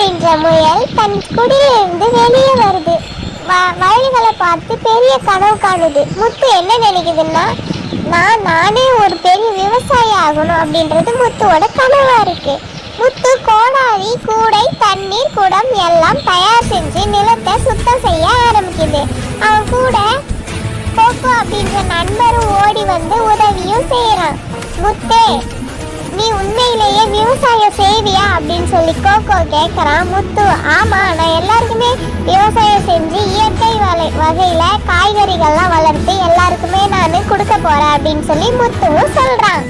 அப்படின்ற முயல் தன் குடியிலிருந்து வெளியே வருது. வயல்களை பார்த்து பெரிய கனவு காணுது. முத்து என்ன நினைக்குதுன்னா, நானே ஒரு பெரிய விவசாயி ஆகணும் அப்படின்றது முத்துவோட கனவா இருக்கு. முத்து கோடாரி, கூடை, தண்ணீர் குடம் எல்லாம் தயார் செஞ்சு நிலத்தை சுத்தம் செய்ய ஆரம்பிக்குது. அவன் கூட கோகோ அப்படின்ற நண்பரும் ஓடி வந்து உதவியும் செய்யறான். முத்தே, நீ உண்மையிலேயே விவசாயம் செய்வியா அப்படின்னு சொல்லி கோகோ கேட்கறான். முத்து, ஆமா, நான் எல்லாருக்குமே விவசாயம் செஞ்சு இயற்கை வகையில காய்கறிகள்லாம் வளர்த்து எல்லாருக்குமே நான் கொடுக்க போறேன் அப்படின்னு சொல்லி முத்துவும் சொல்றான்.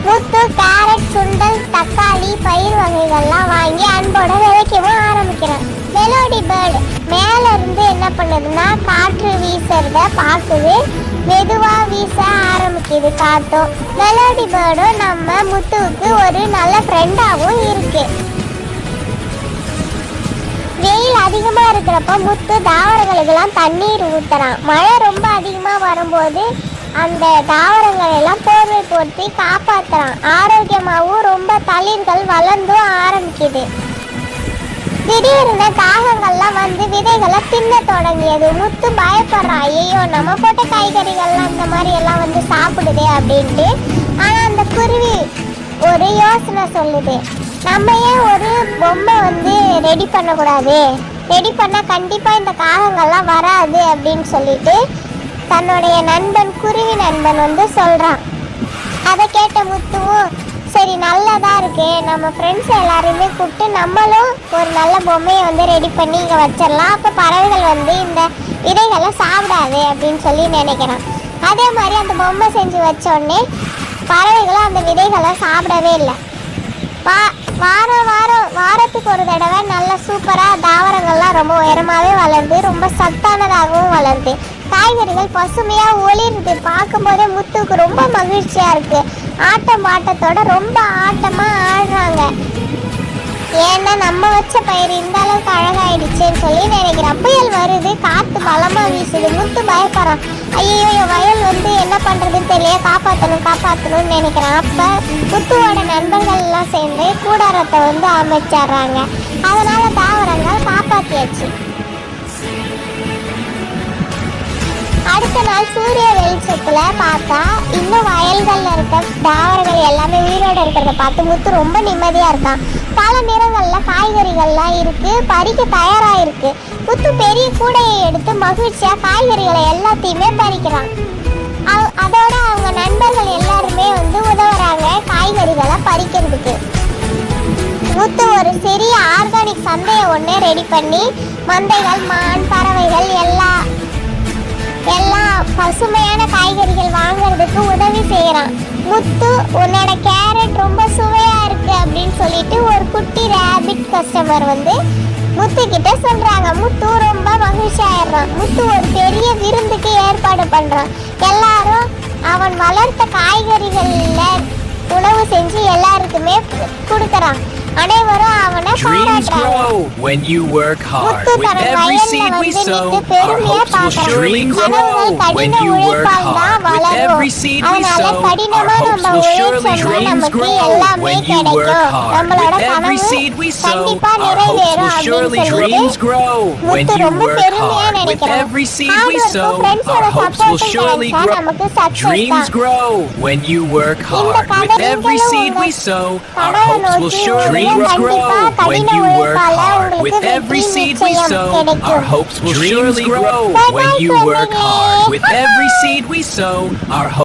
முத்து கேரட், சுண்டல், தக்காளி, பயிர் வகைகள்லாம் வாங்கி அன்போட விதைக்கவும் ஆரம்பிக்கிறான். மெலோடி பேர்டு மேல இருந்து என்ன பண்ணுதுன்னா, காற்று வீசுறத பார்க்குது. மெதுவா வீச ஆரம்பிக்குது காத்தும். மெலோடி பேர்டும் நம்ம முத்துவுக்கு ஒரு நல்ல ஃப்ரெண்டாகவும் இருக்கு. வெயில் அதிகமா இருக்கிறப்ப முத்து தாவரங்களுக்கெல்லாம் தண்ணீர் ஊத்துறான். மழை ரொம்ப அதிகமா வரும்போது அந்த தாவரங்கள் எல்லாம் போர்வை போர்த்தி காப்பாத்துறான். ஆரோக்கியமாகவும் ரொம்ப தளிர்கள் வளர்ந்தும் ஆரம்பிக்குது. திடீர்னு காகங்கள்லாம் வந்து விதைகளை தின்ன தொடங்கியது. முத்து பயப்படுறான், ஐயோ நம்ம போட்ட காய்கறிகள்லாம் இந்த மாதிரி எல்லாம் வந்து சாப்பிடுதே அப்படின்ட்டு. ஆனா அந்த குருவி ஒரு யோசனை சொல்லுது, நம்ம ஏன் ஒரு பொம்மை வந்து ரெடி பண்ணக்கூடாது, ரெடி பண்ணா கண்டிப்பா இந்த காகங்கள்லாம் வராது அப்படின்னு சொல்லிட்டு தன்னுடைய நண்பன், குருவி நண்பன் வந்து சொல்றான். அதை கேட்ட முத்துவும், சரி நல்லதா இருக்கு, நம்ம ஃப்ரெண்ட்ஸ் எல்லாரையுமே கூப்பிட்டு நம்மளும் ஒரு நல்ல பொம்மையை வந்து ரெடி பண்ணி இங்கே வச்சிடலாம், அப்போ பறவைகள் வந்து இந்த விதைகளை சாப்பிடாது அப்படின்னு சொல்லி நினைக்கிறான். அதே மாதிரி அந்த பொம்மை செஞ்சு வச்ச உடனே பறவைகளும் அந்த விதைகளை சாப்பிடவே இல்லை. வாரத்துக்கு ஒரு தடவை நல்ல சூப்பராக தாவரங்கள்லாம் ரொம்ப உயரமாகவே வளருது, ரொம்ப சத்தானதாகவும் வளருது. காய்கறிகள் பசுமையாக ஒளிருது. பார்க்கும்போதே முத்துக்கு ரொம்ப மகிழ்ச்சியாக இருக்கு. ஆட்டம் பாட்டத்தோட ரொம்ப ஆட்டமாக ஆடுறாங்க. ஏன்னா நம்ம வச்ச பயிர் இந்த அளவுக்கு அழகாயிடுச்சுன்னு சொல்லி நினைக்கிறான். புயல் வருது, காற்று பலமாக வீசுது. முத்து பயப்படுறான், ஐயோ வயல் வந்து என்ன பண்ணுறதுன்னு தெரியல, காப்பாற்றணும்னு நினைக்கிறான். அப்போ முத்துவோட நண்பர்கள் எல்லாம் சேர்ந்து கூடாரத்தை வந்து அமைச்சிடுறாங்க. அதனால தாவரங்கள் காப்பாற்றியாச்சு. அடுத்த நாள் சூரிய வெளிச்சத்துல பார்த்தா இன்னும் வயல்கள்ல இருக்க தாவரங்கள் எல்லாமே உயிரோடு இருக்கிறத பார்த்து முத்து ரொம்ப நிம்மதியா இருக்கான். பல நிறங்கள்ல காய்கறிகள்லாம் இருக்கு, பறிக்க தயாரா இருக்கு. முத்து பெரிய கூடையை எடுத்து மகிழ்ச்சியா காய்கறிகளை எல்லாத்தையுமே பறிக்கிறான். அதோட அவங்க நண்பர்கள் எல்லாருமே வந்து உதவுறாங்க காய்கறிகளை பறிக்கிறதுக்கு. முத்து ஒரு சிறிய ஆர்கானிக் சந்தையை ஒன்று ரெடி பண்ணி மந்தைகள், மான், பறவைகள் எல்லாம் பசுமையான காய்கறிகள் வாங்குறதுக்கு உதவி செய்யறான். முத்து, உன்னோட கேரட் ரொம்ப சுவையா இருக்கு அப்படின்னு சொல்லிட்டு ஒரு குட்டி ரேபிட் கஸ்டமர் வந்து முத்து கிட்ட சொல்றாங்க. முத்து ரொம்ப மகிழ்ச்சி ஆயிடுறான். முத்து ஒரு பெரிய விருந்துக்கு ஏற்பாடு பண்றான். எல்லாரும் அவன் வளர்த்த காய்கறிகள்ல உணவு செஞ்சு எல்லாருக்குமே கொடுக்கறான். அனைவரும் அவனை பாராட்டுறாங்க. When you work hard, with every seed we sow, our hopes will surely grow. When you work hard, with every seed we sow, our hopes will surely grow. When you work hard, with every seed we sow, our hopes will surely grow. When you work hard, with every seed we sow, our hopes will surely grow. Dreams grow. When you work hard, with every seed we sow, our hopes will surely grow. When you work hard, with every seed we sow, our hopes will surely grow. When you work hard, with every seed we sow, our hopes